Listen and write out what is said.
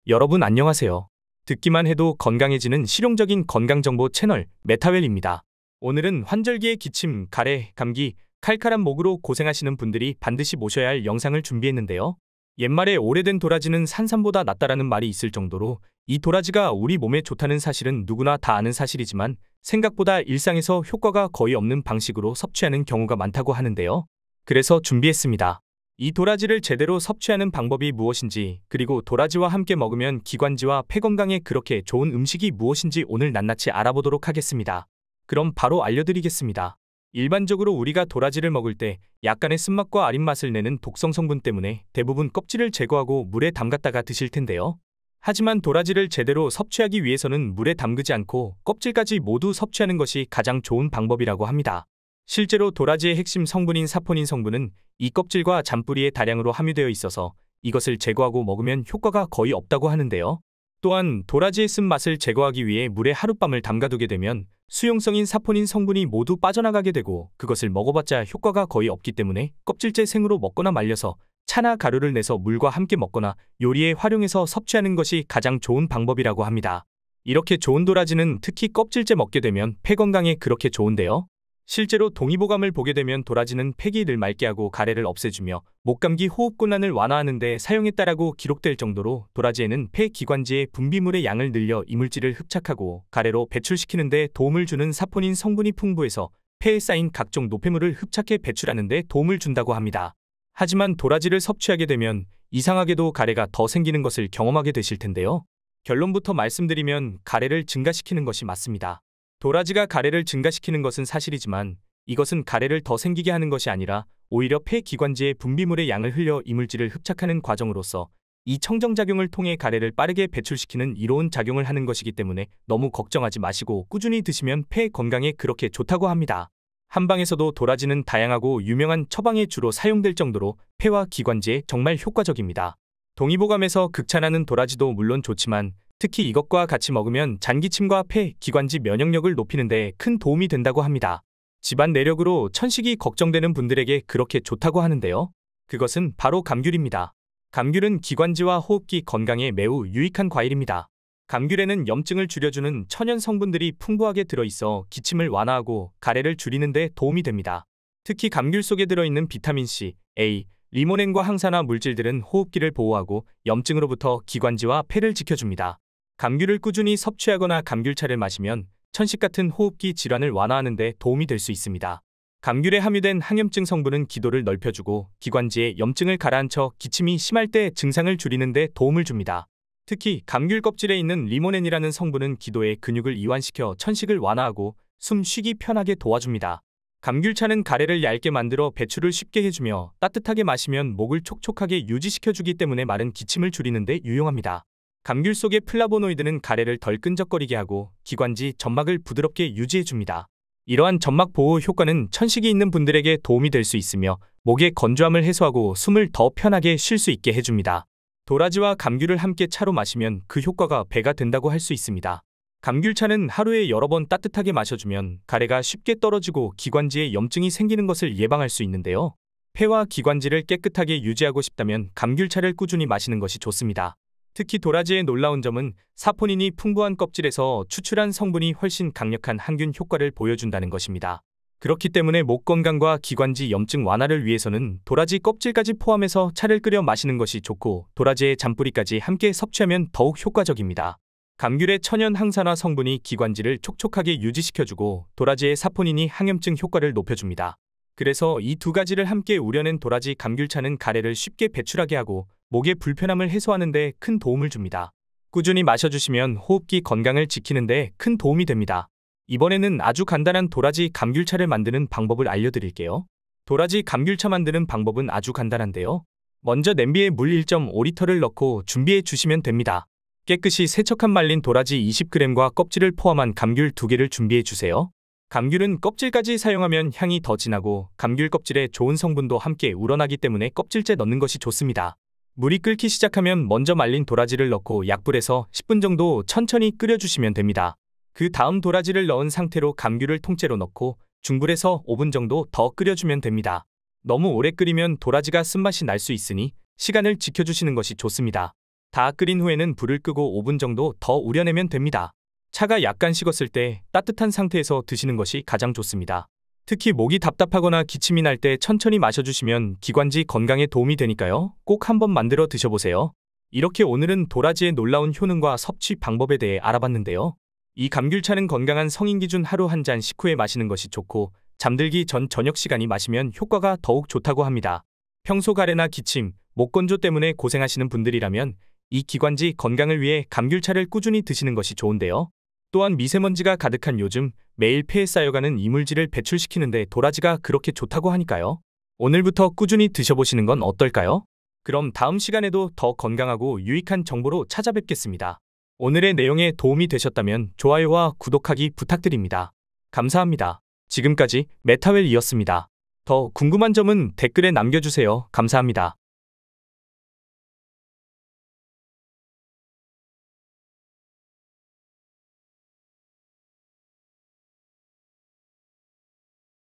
여러분 안녕하세요. 듣기만 해도 건강해지는 실용적인 건강정보 채널 메타웰입니다. 오늘은 환절기에 기침, 가래, 감기, 칼칼한 목으로 고생하시는 분들이 반드시 모셔야 할 영상을 준비했는데요. 옛말에 오래된 도라지는 산삼보다 낫다라는 말이 있을 정도로 이 도라지가 우리 몸에 좋다는 사실은 누구나 다 아는 사실이지만 생각보다 일상에서 효과가 거의 없는 방식으로 섭취하는 경우가 많다고 하는데요. 그래서 준비했습니다. 이 도라지를 제대로 섭취하는 방법이 무엇인지, 그리고 도라지와 함께 먹으면 기관지와 폐 건강에 그렇게 좋은 음식이 무엇인지 오늘 낱낱이 알아보도록 하겠습니다. 그럼 바로 알려드리겠습니다. 일반적으로 우리가 도라지를 먹을 때 약간의 쓴맛과 아린 맛을 내는 독성 성분 때문에 대부분 껍질을 제거하고 물에 담갔다가 드실 텐데요. 하지만 도라지를 제대로 섭취하기 위해서는 물에 담그지 않고 껍질까지 모두 섭취하는 것이 가장 좋은 방법이라고 합니다. 실제로 도라지의 핵심 성분인 사포닌 성분은 이 껍질과 잔뿌리에 다량으로 함유되어 있어서 이것을 제거하고 먹으면 효과가 거의 없다고 하는데요. 또한 도라지의 쓴맛을 제거하기 위해 물에 하룻밤을 담가두게 되면 수용성인 사포닌 성분이 모두 빠져나가게 되고 그것을 먹어봤자 효과가 거의 없기 때문에 껍질째 생으로 먹거나 말려서 차나 가루를 내서 물과 함께 먹거나 요리에 활용해서 섭취하는 것이 가장 좋은 방법이라고 합니다. 이렇게 좋은 도라지는 특히 껍질째 먹게 되면 폐 건강에 그렇게 좋은데요. 실제로 동의보감을 보게 되면 도라지는 폐기를 맑게 하고 가래를 없애주며 목감기 호흡곤란을 완화하는 데 사용했다라고 기록될 정도로 도라지에는 폐 기관지의 분비물의 양을 늘려 이물질을 흡착하고 가래로 배출시키는 데 도움을 주는 사포닌 성분이 풍부해서 폐에 쌓인 각종 노폐물을 흡착해 배출하는 데 도움을 준다고 합니다. 하지만 도라지를 섭취하게 되면 이상하게도 가래가 더 생기는 것을 경험하게 되실 텐데요. 결론부터 말씀드리면 가래를 증가시키는 것이 맞습니다. 도라지가 가래를 증가시키는 것은 사실이지만 이것은 가래를 더 생기게 하는 것이 아니라 오히려 폐 기관지의 분비물의 양을 흘려 이물질을 흡착하는 과정으로서 이 청정작용을 통해 가래를 빠르게 배출시키는 이로운 작용을 하는 것이기 때문에 너무 걱정하지 마시고 꾸준히 드시면 폐 건강에 그렇게 좋다고 합니다. 한방에서도 도라지는 다양하고 유명한 처방에 주로 사용될 정도로 폐와 기관지에 정말 효과적입니다. 동의보감에서 극찬하는 도라지도 물론 좋지만 특히 이것과 같이 먹으면 잔기침과 폐, 기관지 면역력을 높이는 데 큰 도움이 된다고 합니다. 집안 내력으로 천식이 걱정되는 분들에게 그렇게 좋다고 하는데요. 그것은 바로 감귤입니다. 감귤은 기관지와 호흡기 건강에 매우 유익한 과일입니다. 감귤에는 염증을 줄여주는 천연 성분들이 풍부하게 들어있어 기침을 완화하고 가래를 줄이는 데 도움이 됩니다. 특히 감귤 속에 들어있는 비타민C, A, 리모넨과 항산화 물질들은 호흡기를 보호하고 염증으로부터 기관지와 폐를 지켜줍니다. 감귤을 꾸준히 섭취하거나 감귤차를 마시면 천식 같은 호흡기 질환을 완화하는 데 도움이 될 수 있습니다. 감귤에 함유된 항염증 성분은 기도를 넓혀주고 기관지에 염증을 가라앉혀 기침이 심할 때 증상을 줄이는 데 도움을 줍니다. 특히 감귤 껍질에 있는 리모넨이라는 성분은 기도의 근육을 이완시켜 천식을 완화하고 숨 쉬기 편하게 도와줍니다. 감귤차는 가래를 얇게 만들어 배출을 쉽게 해주며 따뜻하게 마시면 목을 촉촉하게 유지시켜주기 때문에 마른 기침을 줄이는 데 유용합니다. 감귤 속의 플라보노이드는 가래를 덜 끈적거리게 하고 기관지, 점막을 부드럽게 유지해줍니다. 이러한 점막 보호 효과는 천식이 있는 분들에게 도움이 될 수 있으며 목의 건조함을 해소하고 숨을 더 편하게 쉴 수 있게 해줍니다. 도라지와 감귤을 함께 차로 마시면 그 효과가 배가 된다고 할 수 있습니다. 감귤차는 하루에 여러 번 따뜻하게 마셔주면 가래가 쉽게 떨어지고 기관지에 염증이 생기는 것을 예방할 수 있는데요. 폐와 기관지를 깨끗하게 유지하고 싶다면 감귤차를 꾸준히 마시는 것이 좋습니다. 특히 도라지의 놀라운 점은 사포닌이 풍부한 껍질에서 추출한 성분이 훨씬 강력한 항균 효과를 보여준다는 것입니다. 그렇기 때문에 목 건강과 기관지 염증 완화를 위해서는 도라지 껍질까지 포함해서 차를 끓여 마시는 것이 좋고 도라지의 잔뿌리까지 함께 섭취하면 더욱 효과적입니다. 감귤의 천연 항산화 성분이 기관지를 촉촉하게 유지시켜주고 도라지의 사포닌이 항염증 효과를 높여줍니다. 그래서 이 두 가지를 함께 우려낸 도라지 감귤차는 가래를 쉽게 배출하게 하고 목의 불편함을 해소하는 데 큰 도움을 줍니다. 꾸준히 마셔주시면 호흡기 건강을 지키는 데 큰 도움이 됩니다. 이번에는 아주 간단한 도라지 감귤차를 만드는 방법을 알려드릴게요. 도라지 감귤차 만드는 방법은 아주 간단한데요. 먼저 냄비에 물 1.5리터를 넣고 준비해 주시면 됩니다. 깨끗이 세척한 말린 도라지 20g과 껍질을 포함한 감귤 2개를 준비해 주세요. 감귤은 껍질까지 사용하면 향이 더 진하고 감귤 껍질에 좋은 성분도 함께 우러나기 때문에 껍질째 넣는 것이 좋습니다. 물이 끓기 시작하면 먼저 말린 도라지를 넣고 약불에서 10분 정도 천천히 끓여주시면 됩니다. 그 다음 도라지를 넣은 상태로 감귤을 통째로 넣고 중불에서 5분 정도 더 끓여주면 됩니다. 너무 오래 끓이면 도라지가 쓴맛이 날 수 있으니 시간을 지켜주시는 것이 좋습니다. 다 끓인 후에는 불을 끄고 5분 정도 더 우려내면 됩니다. 차가 약간 식었을 때 따뜻한 상태에서 드시는 것이 가장 좋습니다. 특히 목이 답답하거나 기침이 날 때 천천히 마셔주시면 기관지 건강에 도움이 되니까요. 꼭 한번 만들어 드셔보세요. 이렇게 오늘은 도라지의 놀라운 효능과 섭취 방법에 대해 알아봤는데요. 이 감귤차는 건강한 성인 기준 하루 한 잔 식후에 마시는 것이 좋고 잠들기 전 저녁 시간이 마시면 효과가 더욱 좋다고 합니다. 평소 가래나 기침, 목 건조 때문에 고생하시는 분들이라면 이 기관지 건강을 위해 감귤차를 꾸준히 드시는 것이 좋은데요. 또한 미세먼지가 가득한 요즘 매일 폐에 쌓여가는 이물질을 배출시키는데 도라지가 그렇게 좋다고 하니까요. 오늘부터 꾸준히 드셔보시는 건 어떨까요? 그럼 다음 시간에도 더 건강하고 유익한 정보로 찾아뵙겠습니다. 오늘의 내용에 도움이 되셨다면 좋아요와 구독하기 부탁드립니다. 감사합니다. 지금까지 메타웰이었습니다. 더 궁금한 점은 댓글에 남겨주세요. 감사합니다.